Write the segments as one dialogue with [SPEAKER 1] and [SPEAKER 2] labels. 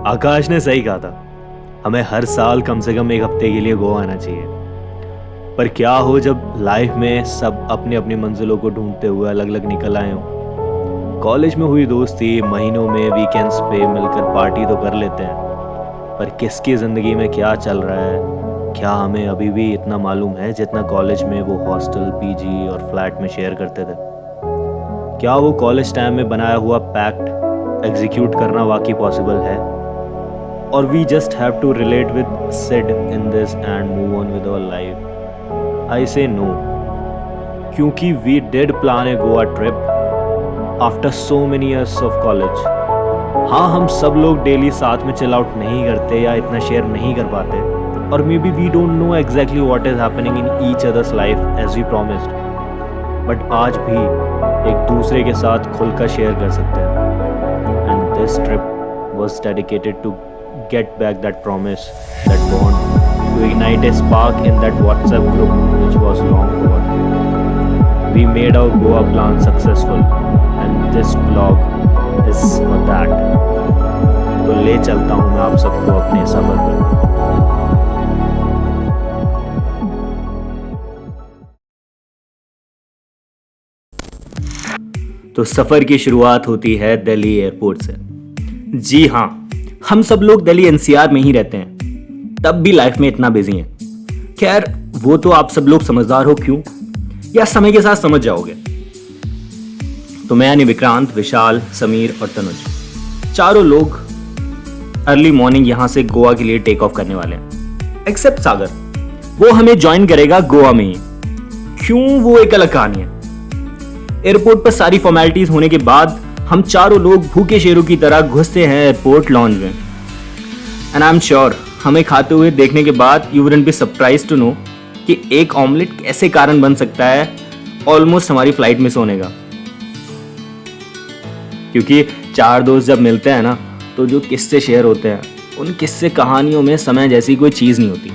[SPEAKER 1] आकाश ने सही कहा था, हमें हर साल कम से कम एक हफ्ते के लिए गोवा आना चाहिए। पर क्या हो जब लाइफ में सब अपनी अपनी मंजिलों को ढूंढते हुए अलग अलग निकल आए हों। कॉलेज में हुई दोस्ती, महीनों में वीकेंड्स पे मिलकर पार्टी तो कर लेते हैं, पर किसकी ज़िंदगी में क्या चल रहा है, क्या हमें अभी भी इतना मालूम है जितना कॉलेज में वो हॉस्टल, पीजी और फ्लैट में शेयर करते थे। क्या वो कॉलेज टाइम में बनाया हुआ पैक्ट एग्जीक्यूट करना वाकई पॉसिबल है, और we just have to relate with Sid in this and move on with our life? I say no, क्योंकि we did plan a Goa trip after so many years of college. हाँ, हम सब लोग daily साथ में चिल आउट नहीं करते या इतना शेयर नहीं कर पाते, और maybe we don't know exactly what is happening in each other's life as we promised, but आज भी एक दूसरे के साथ खुलकर शेयर कर सकते हैं। And this trip was dedicated to get back that promise, that bond, to ignite a spark in that WhatsApp group which was long forgotten. We made our Goa plan successful, and this vlog is for that. तो ले चलता हूँ मैं आप सबको अपने सफर पर। तो सफर की शुरुआत होती है दिल्ली एयरपोर्ट से। जी हाँ, हम सब लोग दिल्ली एनसीआर में ही रहते हैं, तब भी लाइफ में इतना बिजी हैं। खैर, वो तो आप सब लोग समझदार हो क्यों, या समय के साथ समझ जाओगे। तो मैं यानी विक्रांत, विशाल, समीर और तनुज, चारों लोग अर्ली मॉर्निंग यहां से गोवा के लिए टेक ऑफ करने वाले हैं। एक्सेप्ट सागर, वो हमें ज्वाइन करेगा गोवा में ही। क्यों, वो एक अलग कहानी है। एयरपोर्ट पर सारी फॉर्मेलिटीज होने के बाद हम चारों लोग भूखे शेरों की तरह घुसते हैं एयरपोर्ट लॉन्ज में। एंड आई एम श्योर हमें खाते हुए देखने के बाद you wouldn't be surprised to know कि एक ऑमलेट कैसे कारण बन सकता है ऑलमोस्ट हमारी फ्लाइट मिस होने का। क्योंकि चार दोस्त जब मिलते हैं ना, तो जो किस्से शेयर होते हैं, उन किस्से कहानियों में समय जैसी कोई चीज नहीं होती।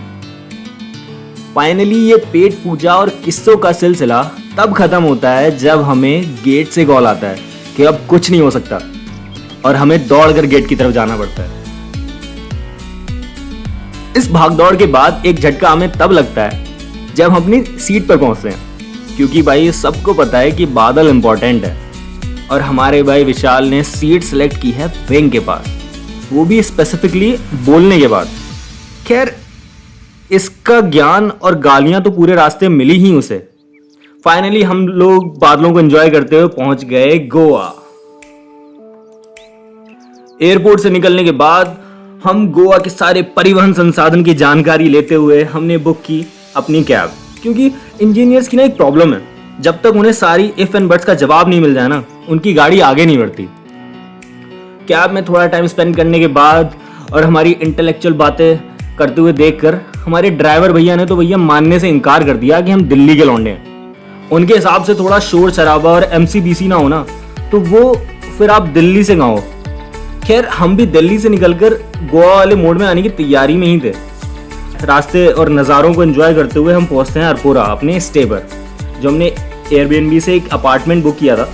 [SPEAKER 1] फाइनली ये पेट पूजा और किस्सों का सिलसिला तब खत्म होता है जब हमें गेट से कॉल आता है कि अब कुछ नहीं हो सकता, और हमें दौड़कर गेट की तरफ जाना पड़ता है। इस भागदौड़ के बाद एक झटका हमें तब लगता है जब हम अपनी सीट पर पहुंचते हैं, क्योंकि भाई सबको पता है कि बादल इंपॉर्टेंट है, और हमारे भाई विशाल ने सीट सेलेक्ट की है विंग के पास, वो भी स्पेसिफिकली बोलने के बाद। खैर, इसका ज्ञान और गालियां तो पूरे रास्ते मिली ही उसे। फाइनली हम लोग बादलों को एंजॉय करते हुए पहुंच गए गोवा। एयरपोर्ट से निकलने के बाद हम गोवा के सारे परिवहन संसाधन की जानकारी लेते हुए हमने बुक की अपनी कैब, क्योंकि इंजीनियर्स की ना एक प्रॉब्लम है, जब तक उन्हें सारी इफ एंड बट्स का जवाब नहीं मिल जाए ना, उनकी गाड़ी आगे नहीं बढ़ती। कैब में थोड़ा टाइम स्पेंड करने के बाद और हमारी इंटेलेक्चुअल बातें करते हुए देखकर हमारे ड्राइवर भैया ने तो भैया मानने से इनकार कर दिया कि हम दिल्ली के लौंडे हैं। उनके हिसाब से थोड़ा शोर शराबा और एमसीबीसी ना हो ना, तो वो फिर आप दिल्ली से गाओ। खैर, हम भी दिल्ली से निकलकर गोवा वाले मोड में आने की तैयारी में ही थे। रास्ते और नज़ारों को एंजॉय करते हुए हम पहुंचते हैं अरपोरा, अपने स्टे पर, जो हमने एयरबीएनबी से एक अपार्टमेंट बुक किया था।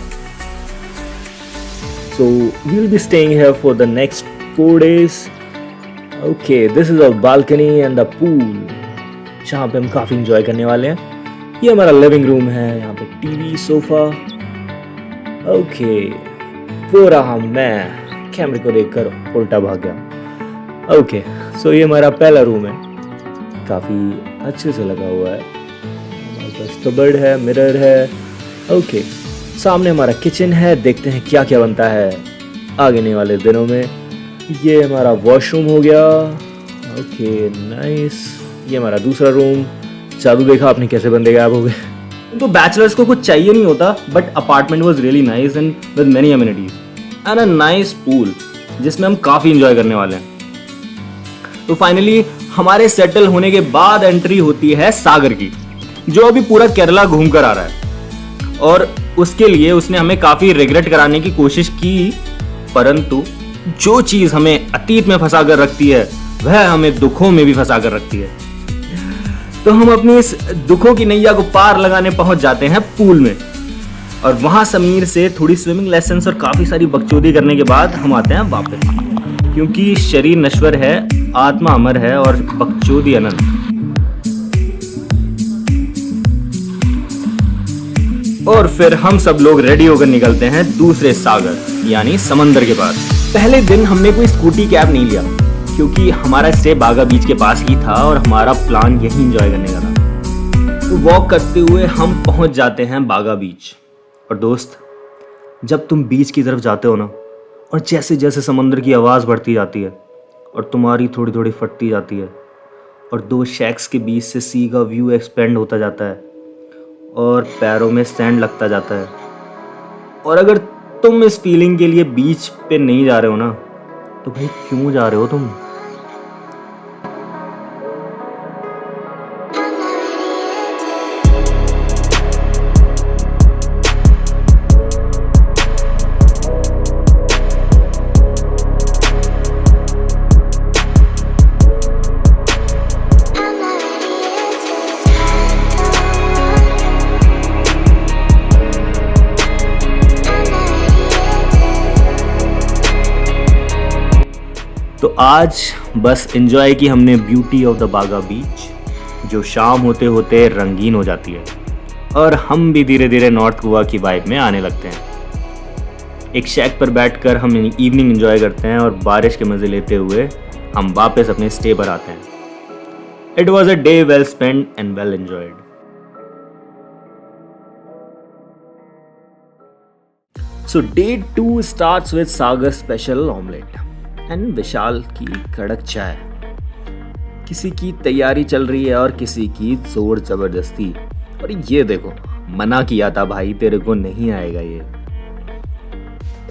[SPEAKER 1] So we will be staying here for the next 4 days. Okay, this is our balcony and the pool, जहाँ पे हम काफ़ी इंजॉय करने वाले हैं। ये हमारा लिविंग रूम है, यहाँ पे टीवी, सोफा। ओके, वो रहा मैं, कैमरे को देखकर उल्टा भाग गया। ओके, सो ये हमारा पहला रूम है, काफ़ी अच्छे से लगा हुआ है। हमारे पास कबर्ड है, मिरर है। ओके, सामने हमारा किचन है, देखते हैं क्या क्या बनता है आगे वाले दिनों में। ये हमारा वॉशरूम हो गया। Okay, nice. ये हमारा दूसरा रूम। जादू देखा आपने कैसे बंदे गायब हो गए। तो बैचलर्स को कुछ चाहिए नहीं होता, but apartment was really nice and with many amenities and a nice pool, जिसमें हम काफ़ी इंजॉय करने वाले हैं। तो फाइनली हमारे सेटल होने के बाद एंट्री होती है सागर की, जो अभी पूरा केरला घूम कर आ रहा है, और उसके लिए उसने हमें काफ़ी रिग्रेट कराने की कोशिश की, परंतु जो चीज़ हमें अतीत में फंसा कर रखती है, वह हमें दुखों में भी फंसा कर रखती है। तो हम अपनी इस दुखों की नैया को पार लगाने पहुंच जाते हैं पूल में, और वहां समीर से थोड़ी स्विमिंग लेसन्स और काफी सारी बकचोदी करने के बाद हम आते हैं वापस। क्योंकि शरीर नश्वर है, आत्मा अमर है और बकचोदी अनंत। और फिर हम सब लोग रेडी होकर निकलते हैं दूसरे सागर यानी समंदर के पास। पहले दिन हमने कोई स्कूटी कैब नहीं लिया क्योंकि हमारा स्टे बागा बीच के पास ही था और हमारा प्लान यही एंजॉय करने का था। तो वॉक करते हुए हम पहुंच जाते हैं बागा बीच। और दोस्त, जब तुम बीच की तरफ जाते हो ना, और जैसे जैसे समंदर की आवाज़ बढ़ती जाती है और तुम्हारी थोड़ी थोड़ी फटती जाती है और दो शैक्स के बीच से सी का व्यू एक्सपेंड होता जाता है और पैरों में सैंड लगता जाता है, और अगर तुम इस फीलिंग के लिए बीच पे नहीं जा रहे हो ना, तो भाई क्यों जा रहे हो तुम? तो आज बस एंजॉय की हमने ब्यूटी ऑफ द बागा बीच, जो शाम होते होते रंगीन हो जाती है, और हम भी धीरे धीरे नॉर्थ गोवा की वाइब में आने लगते हैं। एक शैक पर बैठकर हम इवनिंग एंजॉय करते हैं और बारिश के मज़े लेते हुए हम वापस अपने स्टे पर आते हैं। It was a day well spend and well enjoyed. So day 2 starts with Sagar special omelette and Vishal की कड़क चाय। किसी की तैयारी चल रही है और किसी की जोर जबरदस्ती। और ये देखो, मना किया था भाई, तेरे को नहीं आएगा ये।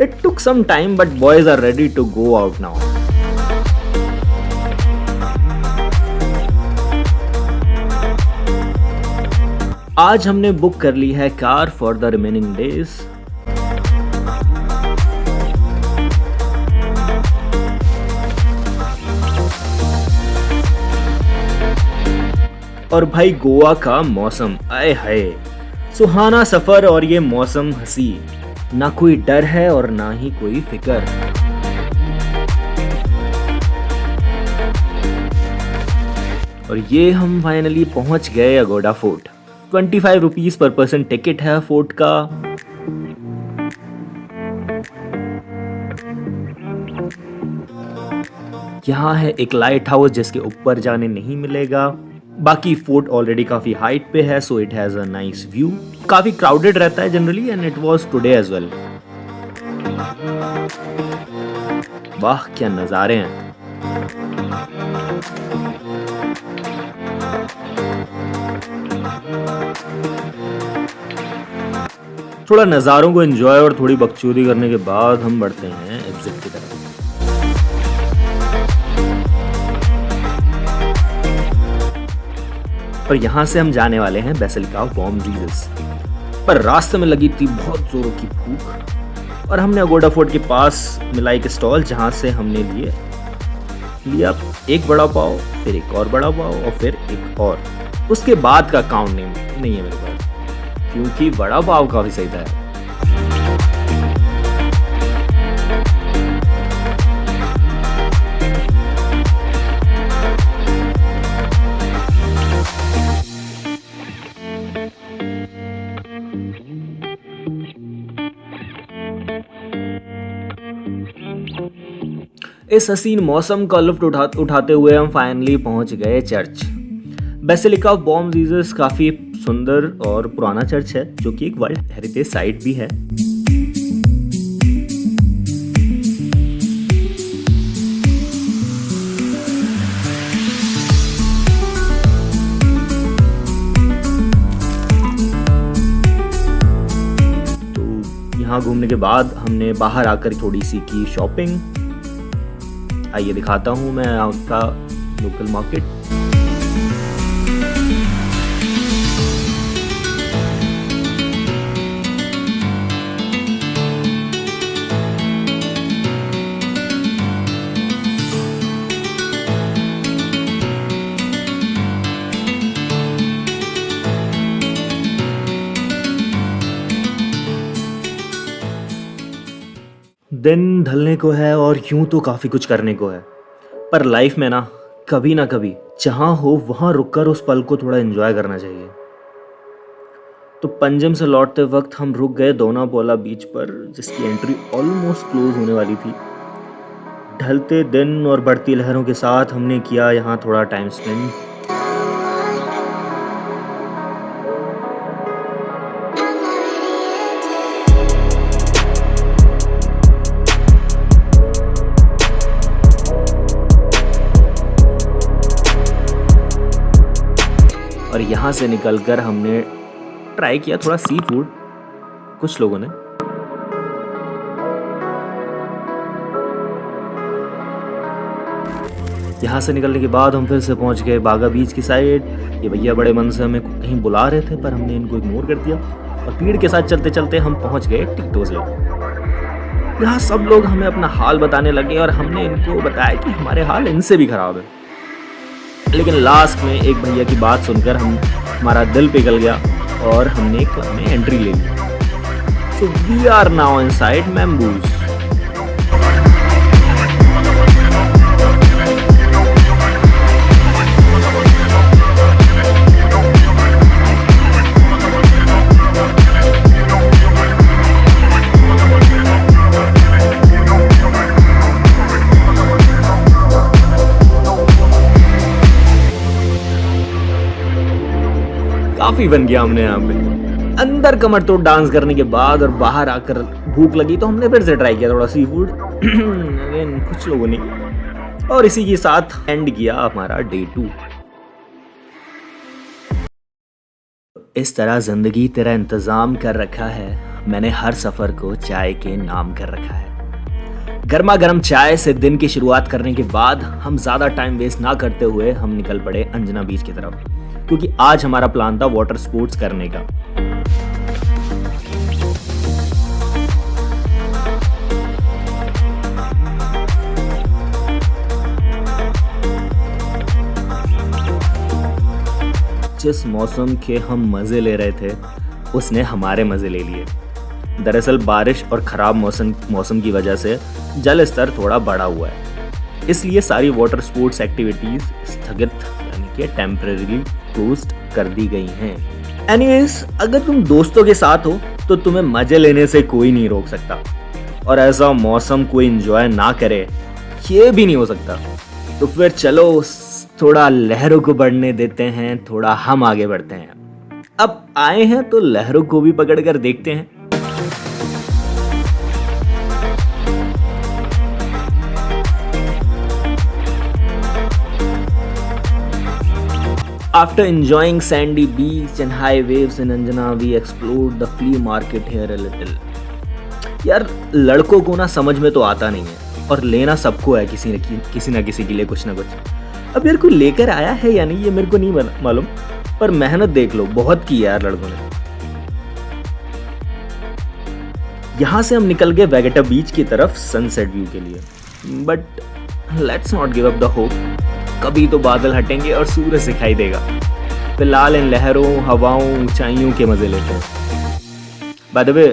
[SPEAKER 1] It took some time but boys are ready to go out now. आज हमने बुक कर ली है car for the remaining days. और भाई गोवा का मौसम, आए हाय, सुहाना सफर और ये मौसम हंसी, ना कोई डर है और ना ही कोई फिक्र। और ये हम फाइनली पहुंच गए Aguada fort. 25 rupees per person ticket है फोर्ट का। यहाँ है एक लाइट हाउस जिसके ऊपर जाने नहीं मिलेगा। बाकी फोर्ट ऑलरेडी काफी हाइट पे है, so it has a nice view. काफी क्राउडेड रहता है generally and it was today as well. वाह क्या नजारे हैं। थोड़ा नजारों को एंजॉय और थोड़ी बकचोदी करने के बाद हम बढ़ते हैं एग्जिट की तरफ। पर यहाँ से हम जाने वाले हैं बेसिलिका ऑफ बॉम जीसस। पर रास्ते में लगी थी बहुत जोरों की भूख और हमने अगोड़ा फोर्ट के पास मिला एक स्टॉल, जहाँ से हमने लिया एक बड़ा पाव, फिर एक और बड़ा पाव और फिर एक और। उसके बाद का काउंट नहीं है मेरे पास, क्योंकि बड़ा पाव काफी सही था। इस हसीन मौसम का लुत्फ उठाते हुए हम फाइनली पहुंच गए church. Basilica of Bom Jesus काफी सुंदर और पुराना चर्च है, जो कि एक वर्ल्ड हेरिटेज साइट भी है। तो यहाँ घूमने के बाद हमने बाहर आकर थोड़ी सी की शॉपिंग। आइए दिखाता हूँ मैं आपका लोकल मार्केट। दिन ढलने को है और यूं तो काफ़ी कुछ करने को है, पर लाइफ में ना कभी जहाँ हो वहाँ रुककर उस पल को थोड़ा एंजॉय करना चाहिए। तो पंजिम से लौटते वक्त हम रुक गए दोनापोला बीच पर, जिसकी एंट्री ऑलमोस्ट क्लोज होने वाली थी। ढलते दिन और बढ़ती लहरों के साथ हमने किया यहाँ थोड़ा टाइम स्पेंड। और यहाँ से निकलकर हमने ट्राई किया थोड़ा सी फूड कुछ लोगों ने। यहाँ से निकलने के बाद हम फिर से पहुँच गए बागा बीच की साइड। ये भैया बड़े मन से हमें कहीं बुला रहे थे, पर हमने इनको इग्नोर कर दिया और भीड़ के साथ चलते चलते हम पहुँच गए टिकटोज लेक। यहाँ सब लोग हमें अपना हाल बताने लगे और हमने इनको बताया कि हमारे हाल इनसे भी ख़राब है। लेकिन लास्ट में एक भैया की बात सुनकर हमारा दिल पिघल गया और हमने क्लब में एंट्री ले ली। So we are now inside Mambo's. काफी बन गया हमने यहाँ पे। अंदर कमर तोड़ डांस करने के बाद और बाहर आकर भूख लगी तो हमने फिर से ट्राई किया थोड़ा सी फूड कुछ लोगों ने, और इसी के साथ एंड किया हमारा डे 2। इस तरह जिंदगी तेरा इंतजाम कर रखा है, मैंने हर सफर को चाय के नाम कर रखा है। गर्मा गर्म चाय से दिन की शुरुआत करने के बाद हम ज्यादा टाइम वेस्ट ना करते हुए हम निकल पड़े अंजना बीच की तरफ, क्योंकि आज हमारा प्लान था वाटर स्पोर्ट्स करने का। जिस मौसम के हम मजे ले रहे थे उसने हमारे मजे ले लिए। दरअसल बारिश और खराब मौसम की वजह से जल स्तर थोड़ा बढ़ा हुआ है, इसलिए सारी वाटर स्पोर्ट्स एक्टिविटीज स्थगित यानी कि टेम्परेरीली क्लोज्ड कर दी गई हैं। एनीवेज, अगर तुम दोस्तों के साथ हो तो तुम्हें मजे लेने से कोई नहीं रोक सकता, और ऐसा मौसम कोई एंजॉय ना करे ये भी नहीं हो सकता। तो फिर चलो थोड़ा लहरों को बढ़ने देते हैं, थोड़ा हम आगे बढ़ते हैं। अब आए हैं तो लहरों को भी पकड़ कर देखते हैं। After enjoying sandy beach and high waves in Anjana, we explored the flea market here a little. यार लड़कों को ना समझ में तो आता नहीं है, और लेना सबको है किसी न किसी के लिए कुछ ना कुछ। अब यार कोई लेकर आया है या नहीं ये मेरे को नहीं मालूम, पर मेहनत देख लो बहुत की यार लड़कों ने। यहाँ से हम निकल गए वेगेटा बीच की तरफ सनसेट व्यू के लिए, but let's not give up the hope. कभी तो बादल हटेंगे और सूरज दिखाई देगा। फिलहाल इन लहरों, हवाओं, ऊंचाइयों के मजे लेते हैं। By the way,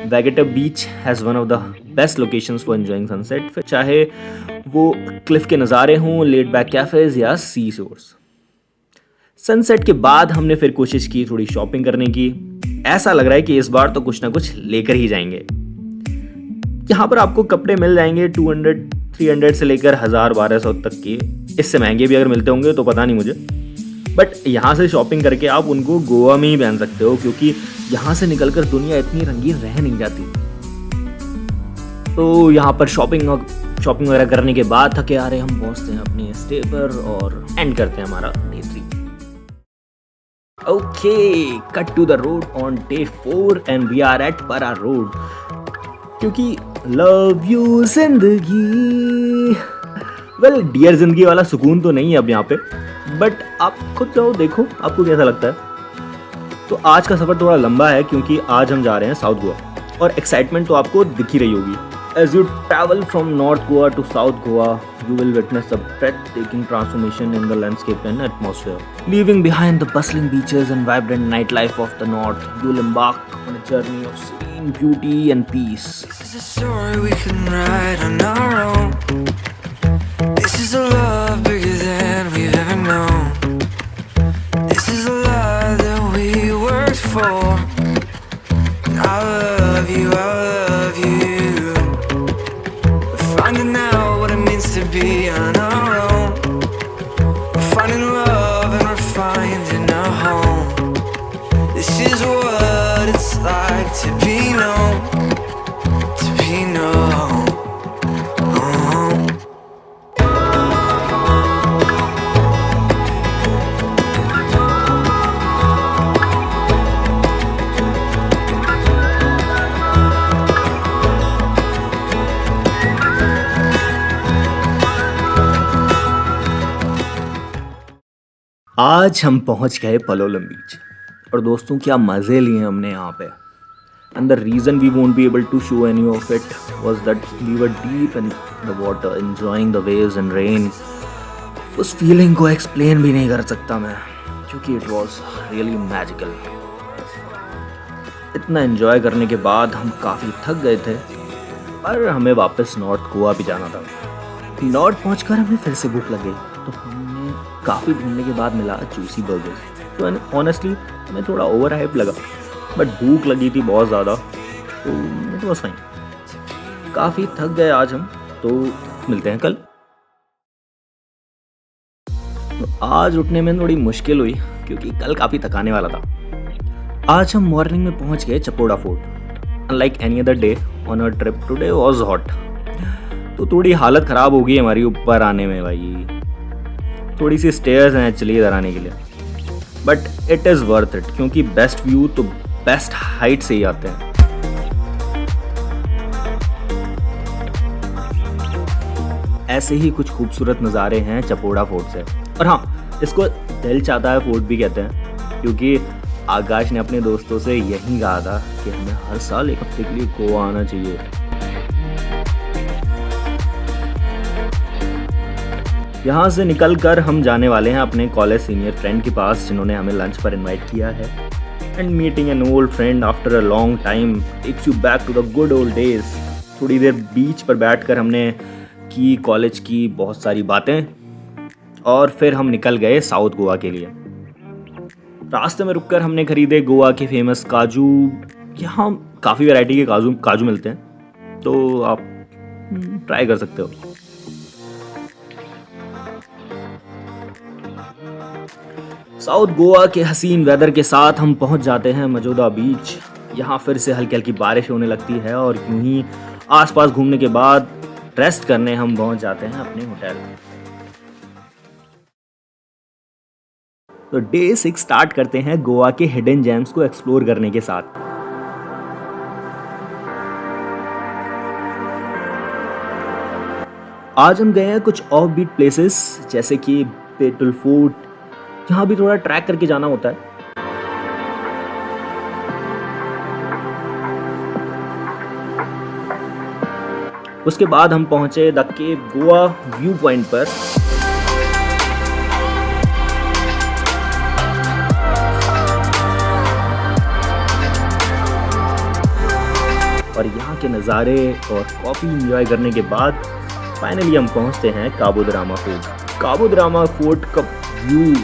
[SPEAKER 1] Vagator beach has one of the best locations for enjoying sunset, फिर चाहे वो क्लिफ के नज़ारे हों, लेड बैक कैफेज या सी शोर्स। सनसेट के बाद हमने फिर कोशिश की थोड़ी शॉपिंग करने की। ऐसा लग रहा है कि इस बार तो कुछ ना कुछ लेकर ही जाएंगे। यहाँ पर आपको कपड़े मिल जाएंगे 200-300 से लेकर 1000-1200 तक के, इससे महंगे भी अगर मिलते होंगे तो पता नहीं मुझे, बट यहाँ से शॉपिंग करके आप उनको गोवा में ही पहन सकते हो, क्योंकि यहाँ से निकलकर दुनिया इतनी रंगीन रह नहीं जाती। तो यहाँ पर शॉपिंग वगैरह करने के बाद थके आ रहे हम पहुँचते हैं अपने स्टे पर और एंड करते हैं हमारा day 3। Okay, cut to the road on day 4 and we are at Parra road, क्योंकि love you Zindagi, well dear Zindagi वाला सुकून तो नहीं है अब यहाँ पे, बट आप खुद जाओ देखो आपको कैसा लगता है। तो आज का सफर थोड़ा लंबा है क्योंकि आज हम जा रहे हैं साउथ गोवा, और एक्साइटमेंट तो आपको दिख ही रही होगी। As you travel from North Goa to South Goa, you will witness a breathtaking transformation in the landscape and atmosphere. Leaving behind the bustling beaches and vibrant nightlife of the north, you will embark on a journey of serene beauty and peace.
[SPEAKER 2] is a story we can write on our own. This is a love bigger than we've ever known. This is a love that we worked for. And I love you, I love you. We're finding out what it means to be on our own. We're finding love and we're finding a home. This is what it's like to be known.
[SPEAKER 1] आज हम पहुंच गए पलोलम बीच और दोस्तों क्या मज़े लिए हमने यहाँ पे. And the reason we won't be able to show any of it was that we were deep in the water, enjoying the waves and rain. उस फीलिंग को एक्सप्लेन भी नहीं कर सकता मैं, क्योंकि it was really magical. इतना enjoy करने के बाद हम काफ़ी थक गए थे, पर हमें वापस नॉर्थ गोवा भी जाना था. नॉर्थ पहुंचकर हमें फिर से भूख लग गई, तो हमने काफ़ी ढूंढने के बाद मिला जूसी बर्गर्स. तो ऑनेस्टली हमें थोड़ा ओवर हाइप लगा, बट भूख लगी थी बहुत ज़्यादा, तो इट वॉज फाइन. काफ़ी थक गए आज हम, तो मिलते हैं कल. तो आज उठने में थोड़ी मुश्किल हुई, क्योंकि कल काफ़ी थकाने वाला था. आज हम मॉर्निंग में पहुंच गए Chapora fort. Unlike any other day on our trip, today was hot. तो थोड़ी हालत ख़राब हो गई हमारी ऊपर आने में भाई. थोड़ी सी स्टेयर्स हैं एक्चुअली इधर आने के लिए, but it is worth it, क्योंकि बेस्ट व्यू तो बेस्ट हाइट से ही आते हैं. ऐसे ही कुछ खूबसूरत नज़ारे हैं चपोड़ा फोर्ट से. और हाँ, इसको दिल चाहता है फोर्ट भी कहते हैं, क्योंकि आकाश ने अपने दोस्तों से यही कहा था कि हमें हर साल एक हफ्ते के लिए गोवा आना चाहिए. यहाँ से निकलकर हम जाने वाले हैं अपने कॉलेज सीनियर फ्रेंड के पास, जिन्होंने हमें लंच पर इनवाइट किया है. And meeting an old friend after a long time takes you back to the good old days. थोड़ी देर बीच पर बैठकर हमने की कॉलेज की बहुत सारी बातें, और फिर हम निकल गए साउथ गोवा के लिए. रास्ते में रुककर हमने खरीदे गोवा के फेमस काजू. यहाँ काफ़ी वैरायटी के काजू मिलते हैं, तो आप ट्राई कर सकते हो. साउथ गोवा के हसीन वेदर के साथ हम पहुंच जाते हैं मजोदा बीच. यहाँ फिर से हल्की हल्की बारिश होने लगती है, और यूं ही आसपास घूमने के बाद रेस्ट करने हम पहुंच जाते हैं अपने होटल. तो डे 6 स्टार्ट करते हैं गोवा के हिडन जेम्स को एक्सप्लोर करने के साथ. आज हम गए हैं कुछ ऑफ बीट प्लेसेस, जैसे कि पेटल फोर्ट. यहाँ भी थोड़ा ट्रैक करके जाना होता है. उसके बाद हम पहुंचे the Cape Goa view point पर. और यहाँ के नज़ारे और कॉफ़ी एंजॉय करने के बाद फाइनली हम पहुंचते हैं काबू द फोर्ट. काबू द फोर्ट का व्यू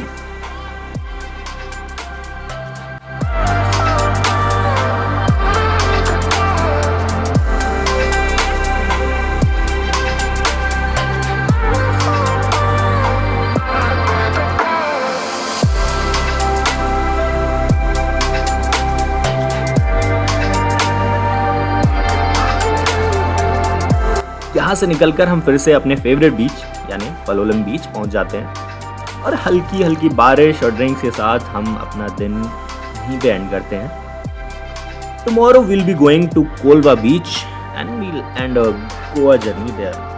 [SPEAKER 1] यहाँ से निकलकर हम फिर से अपने फेवरेट बीच यानी पलोलम बीच पहुँच जाते हैं, और हल्की हल्की बारिश और ड्रिंक्स के साथ हम अपना दिन यहीं पे एंड करते हैं. Tomorrow will be going to Colva beach and we'll end a Goa journey there.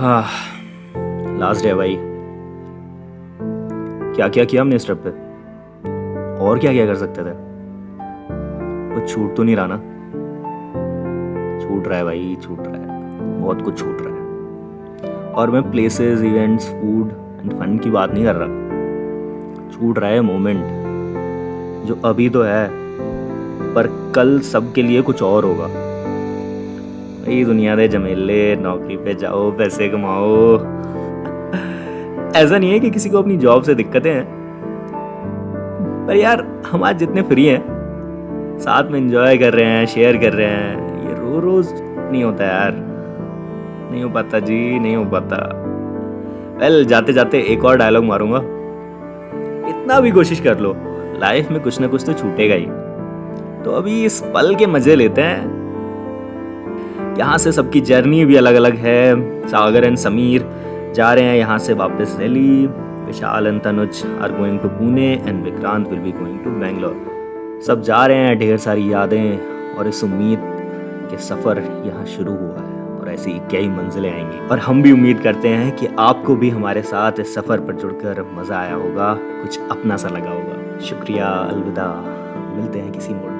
[SPEAKER 3] हाँ, लास्ट डे है भाई। क्या क्या किया हमने इस ट्रिप पे, और क्या क्या कर सकते थे? कुछ छूट तो नहीं रहा ना? छूट रहा है भाई, छूट रहा है, बहुत कुछ छूट रहा है। और मैं places, events, food and fun की बात नहीं कर रहा। छूट रहा है मोमेंट, जो अभी तो है पर कल सबके लिए कुछ और होगा। भाई दुनिया दे झमेले, नौकरी पे जाओ, पैसे कमाओ। ऐसा नहीं है कि किसी को अपनी जॉब से दिक्कतें हैं, पर यार हम आज जितने फ्री हैं, साथ में एंजॉय कर रहे हैं, शेयर कर रहे हैं, ये रोज नहीं होता यार, नहीं हो पाता जी, नहीं हो पाता। वेल, जाते जाते एक और डायलॉग मारूंगा, इतना भी कोशिश कर लो, लाइफ में कुछ ना कुछ तो छूटेगा ही। तो अभी इस पल के मजे लेते हैं। यहाँ से सबकी जर्नी भी अलग अलग है। सागर एंड समीर जा रहे हैं यहाँ से वापस Delhi, Vishal and Tanuj are going to Pune and Vikrant will be going to Bangalore. सब जा रहे हैं, ढेर सारी यादें और इस उम्मीद के सफ़र यहाँ शुरू हुआ है और ऐसी कई मंजिलें आएंगी। और हम भी उम्मीद करते हैं कि आपको भी हमारे साथ इस सफ़र पर जुड़कर मज़ा आया होगा, कुछ अपना सा लगा होगा। शुक्रिया, अलविदा, मिलते हैं किसी मोड़।